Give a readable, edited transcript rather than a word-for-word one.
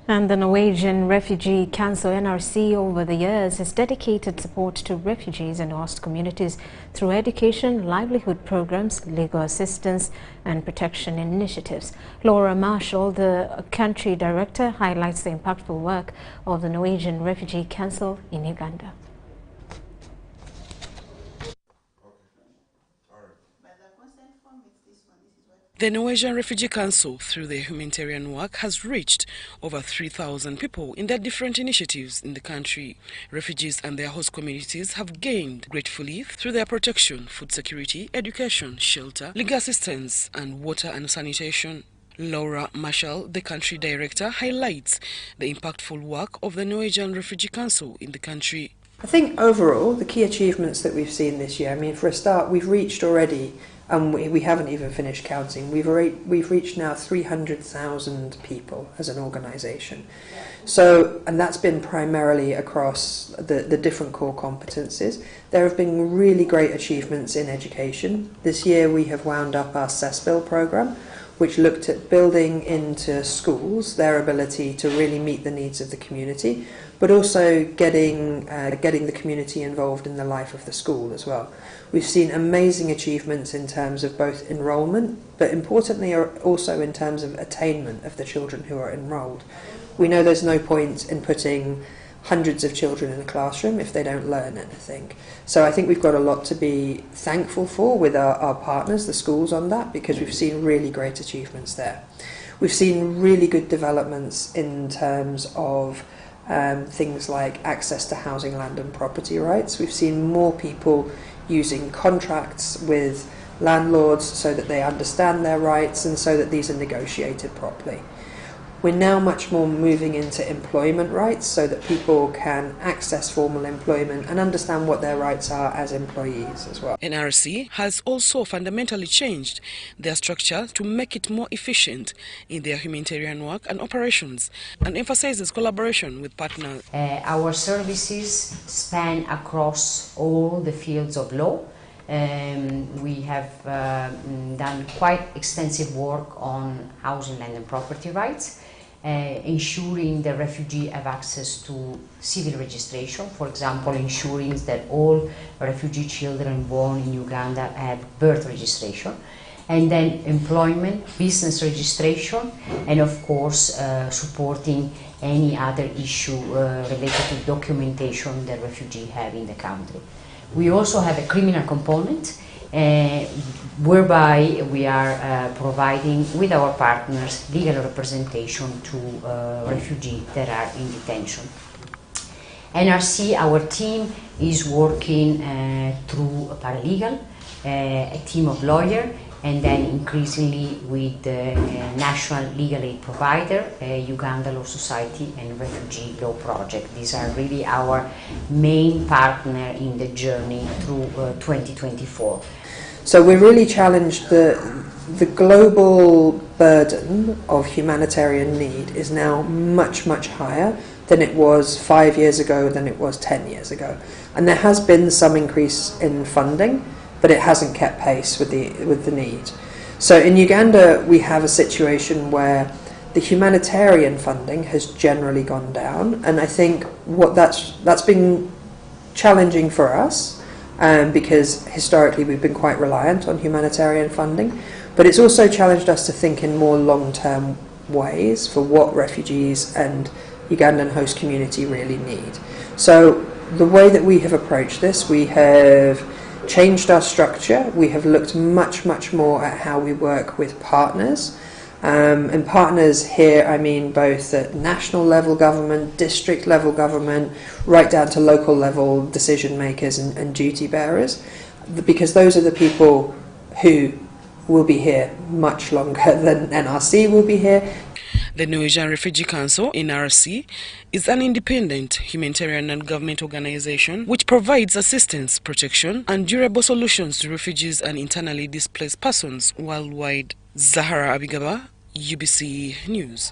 And the Norwegian Refugee Council (NRC) over the years has dedicated support to refugees and host communities through education, livelihood programs, legal assistance and protection initiatives. Laura Marshall, the country director, highlights the impactful work of the Norwegian Refugee Council in Uganda. The Norwegian Refugee Council, through their humanitarian work, has reached over 3,000 people in their different initiatives in the country. Refugees and their host communities have gained gratefully through their protection, food security, education, shelter, legal assistance, and water and sanitation. Laura Marshall, the country director, highlights the impactful work of the Norwegian Refugee Council in the country. I think overall, the key achievements that we've seen this year, I mean, for a start, we've reached already, and we haven't even finished counting, we've reached now 300,000 people as an organisation. So, and that's been primarily across the different core competencies. There have been really great achievements in education. This year we have wound up our CESBIL programme, which looked at building into schools their ability to really meet the needs of the community, but also getting the community involved in the life of the school as well. We've seen amazing achievements in terms of both enrolment, but importantly also in terms of attainment of the children who are enrolled. We know there's no point in putting hundreds of children in a classroom if they don't learn anything. So I think we've got a lot to be thankful for with our partners, the schools, on that, because we've seen really great achievements there. We've seen really good developments in terms of things like access to housing, land and property rights. We've seen more people using contracts with landlords so that they understand their rights and so that these are negotiated properly. We're now much more moving into employment rights so that people can access formal employment and understand what their rights are as employees as well. NRC has also fundamentally changed their structure to make it more efficient in their humanitarian work and operations, and emphasizes collaboration with partners. Our services span across all the fields of law. We have done quite extensive work on housing, land and property rights, ensuring the refugee have access to civil registration, for example, ensuring that all refugee children born in Uganda have birth registration, and then employment, business registration, and of course supporting any other issue related to documentation that refugees have in the country. We also have a criminal component whereby we are providing with our partners legal representation to refugees that are in detention. NRC, our team, is working through a paralegal, a team of lawyers, and then increasingly with the national legal aid provider, Uganda Law Society and Refugee Law Project. These are really our main partner in the journey through 2024. So we're really challenged the global burden of humanitarian need is now much, much higher than it was 5 years ago, than it was 10 years ago. And there has been some increase in funding, but it hasn't kept pace with the need. So in Uganda we have a situation where the humanitarian funding has generally gone down, and I think that's been challenging for us because historically we've been quite reliant on humanitarian funding, but it's also challenged us to think in more long-term ways for what refugees and Ugandan host community really need. So the way that we have approached this, we have changed our structure. We have looked much, much more at how we work with partners. And partners here, I mean both at national level government, district level government, right down to local level decision makers and duty bearers, because those are the people who will be here much longer than NRC will be here. The Norwegian Refugee Council, NRC, is an independent humanitarian and government organization which provides assistance, protection, and durable solutions to refugees and internally displaced persons worldwide. Zahara Abigaba, UBC News.